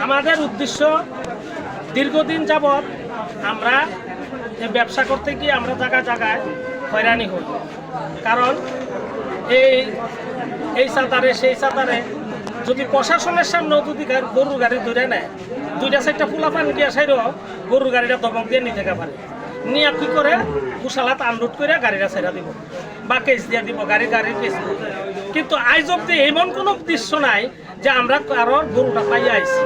আমাদের উদ্দেশ্য দীর্ঘদিন যাবৎ আমরা এই ব্যবসা করতে গিয়ে আমরা জায়গায় জায়গায় হয়রানি হই। কারণ এই সাঁতারে সেই সাঁতারে যদি প্রশাসনের সামনেও যদি গরুর গাড়ি ধরে নেয়, দুইটা চারটা ফুলাফান গিয়া সাইডও গরুর গাড়িটা দমক দিয়ে নিতে পারে, নিয়ে কি করে কুশালাত আনলোড করে গাড়িটা ছেড়া দিব বা কেস দিয়ে দিব, গাড়ির কেস দিব। কিন্তু আজ অব্দি এমন কোনো দৃশ্য নাই যে আমরা কারো গরুটা পাইয়া আইছি।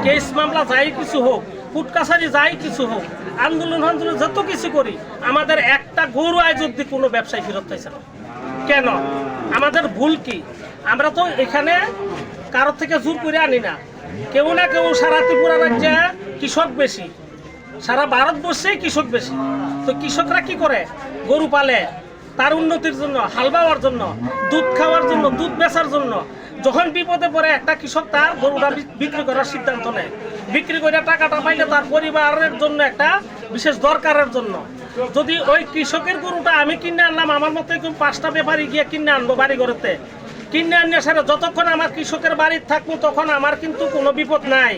কেস মামলা যাই কিছু হোক, কোর্ট কাছারি যাই কিছু হোক, আন্দোলন যত কিছু করি, আমাদের একটা গরু আজ অব্দি কোনো ব্যবসায়ী ফেরত পাইছে না। কেন? আমাদের ভুল কি? আমরা তো এখানে কারোর থেকে জোর করে আনি না। কেউ না কেউ সারা ত্রিপুরা রাজ্যে কৃষক বেশি, সারা ভারতবর্ষেই কৃষক বেশি। তো কৃষকরা কি করে? গরু পালে তার উন্নতির জন্য, হাল বাওয়ার জন্য, দুধ খাওয়ার জন্য, দুধ বেচার জন্য। যখন বিপদে পড়ে একটা কৃষক তার গরুটা বিক্রি করার সিদ্ধান্ত নেয়, বিক্রি করে টাকাটা পাইলে তার পরিবারের জন্য একটা বিশেষ দরকারের জন্য। যদি ওই কৃষকের গরুটা আমি কিনে আনলাম, আমার মতো পাঁচটা ব্যাপারী গিয়ে কিনে আনবো বাড়ি ঘরেতে, কিনে আনিয়ে সারা যতক্ষণ আমার কৃষকের বাড়িতে থাকবো তখন আমার কিন্তু কোনো বিপদ নাই।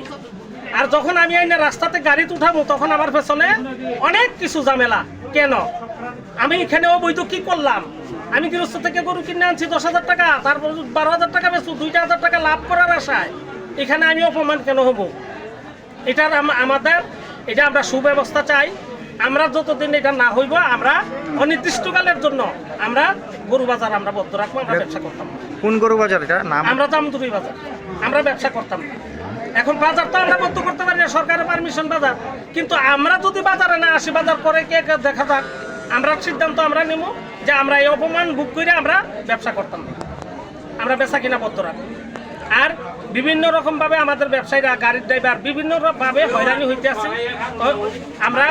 আর যখন আমি আইনে রাস্তাতে গাড়িতে উঠাবো তখন আমার পেছনে অনেক কিছু ঝামেলা। কেন? আমি এখানে অবৈধ কি করলাম? আমি গৃহস্থ থেকে গরু কিনে আনছি 10,000 টাকা, তারপর 12,000 টাকা বেচু, 2,000 টাকা লাভ করার আশায় এখানে আমি অপমান কেন হব? এটার আমাদের এটা আমরা সুব্যবস্থা চাই। আমরা যতদিন এটা না হইব, আমরা অনির্দিষ্টকালের জন্য আমরা গরু বাজার আমরা বদ্ধ রাখবো, আমরা ব্যবসা করতাম। কোন গরু বাজার এটা নাম? আমরা জামদুরি বাজার, আমরা ব্যবসা করতাম। এখন বাজার তো আমরা বন্ধ করতে পারি না, সরকারের পারমিশন বাজার। কিন্তু আমরা যদি বাজারে না আসি, বাজার করে কে দেখা যাক, আমরা সিদ্ধান্ত আমরা নেব যে আমরা এই অপমান ভোগ করে আমরা ব্যবসা করতাম না, আমরা বেচা কিনা বন্ধ রাখবো। আর বিভিন্ন রকমভাবে আমাদের ব্যবসায়ীরা, গাড়ির ড্রাইভার বিভিন্নভাবে হয়রানি হইতে আছে। তো আমরা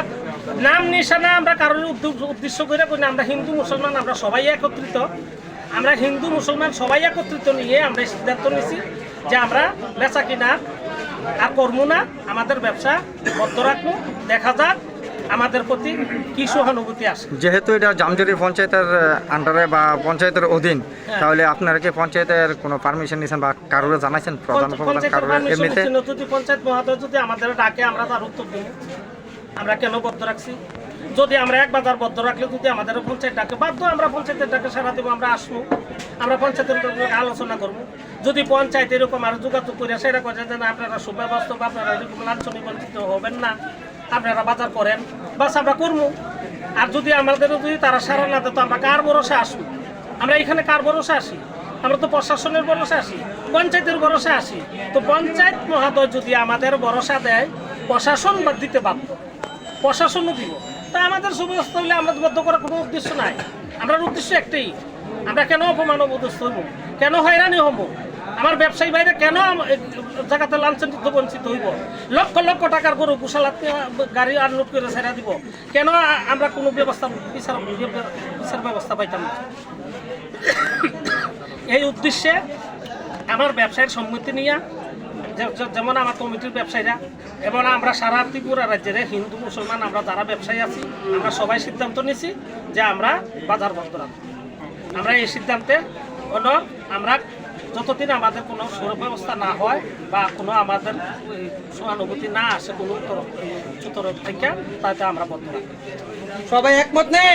নাম নিশানা আমরা কারোর উদ্দেশ্য করে করি না। আমরা হিন্দু মুসলমান, আমরা সবাই একত্রিত। আমরা হিন্দু মুসলমান সবাই একত্রিত নিয়ে আমরা সিদ্ধান্ত নিয়েছি যে আমরা বেচা কিনা আর করবো না, আমাদের ব্যবসা বন্ধ রাখবো। দেখা যাক আমাদের প্রতি কি সহানুভূতি আসে। যেহেতু এটা জামজুরি পঞ্চায়েতের আন্ডারে বা পঞ্চায়েতের অধীন, তাহলে আপনারা কি পঞ্চায়েতের কোনো পারমিশন নিয়েছেন বা কারোর জানাইছেন? প্রধান এমনিতে যদি পঞ্চায়েত মহোদয় যদি আমাদের ডাকে, আমরা তার উত্তর দিই। আমরা কেন বদ্ধ রাখছি? যদি আমরা এক বাজার বদ্ধ রাখলে যদি আমাদের পঞ্চায়েত ডাকে, বাধ্য আমরা পঞ্চায়েতের ডাকে সারা দেবো, আমরা আসবো, আমরা পঞ্চায়েতের আলোচনা করবো। যদি পঞ্চায়েত এরকম আর যোগাযোগ করে সেটা করে যে না আপনারা সুব্যবস্থা বা আপনারা এরকম লাঞ্ছনীয় বঞ্চিত হবেন না, আপনারা বাজার করেন, বাস আমরা করবো। আর যদি আমাদের যদি তারা সারা না দেয়, তো আমরা কার ভরসা আসবো? আমরা এখানে কার ভরসা আসি? আমরা তো প্রশাসনের ভরসা আসি, পঞ্চায়েতের ভরসা আসি। তো পঞ্চায়েত মহোদয় যদি আমাদের ভরসা দেয়, প্রশাসন বাদ দিতে বাধ্য, প্রশাসনও দিব। তা আমাদের সুব্যবস্থা হলে আমরা বদ্ধ করার কোনো উদ্দেশ্য নাই। আমরা উদ্দেশ্য একটাই, আমরা কেন অপমান অবদস্ত হইব, কেন হয়রানি হব, আমার ব্যবসায়ী ভাইরা কেন জায়গাতে লাঞ্ছনিত বঞ্চিত হইব, লক্ষ লক্ষ টাকার গরু কুশালাত গাড়ি আনলোড করে ছেড়া দিব, কেন আমরা কোনো ব্যবস্থা বিচার ব্যবস্থা পাইতাম না? এই উদ্দেশ্যে আমার ব্যবসায়ের সম্মতি নিয়ে, যেমন আমার কমিটির ব্যবসায়ীরা এবং আমরা সারা ত্রিপুরা রাজ্যের হিন্দু মুসলমান আমরা যারা ব্যবসায়ী আছি, আমরা সবাই সিদ্ধান্ত নিয়েছি যে আমরা বাজার বন্ধ রাখবো। আমরা এই সিদ্ধান্তে হলো আমরা যতদিন আমাদের কোনো সুব্যবস্থা না হয় বা কোনো আমাদের সহানুভূতি না আসে কোনো তরফ থেকে, তাতে আমরা বন্ধ রাখবো। সবাই একমত নেই।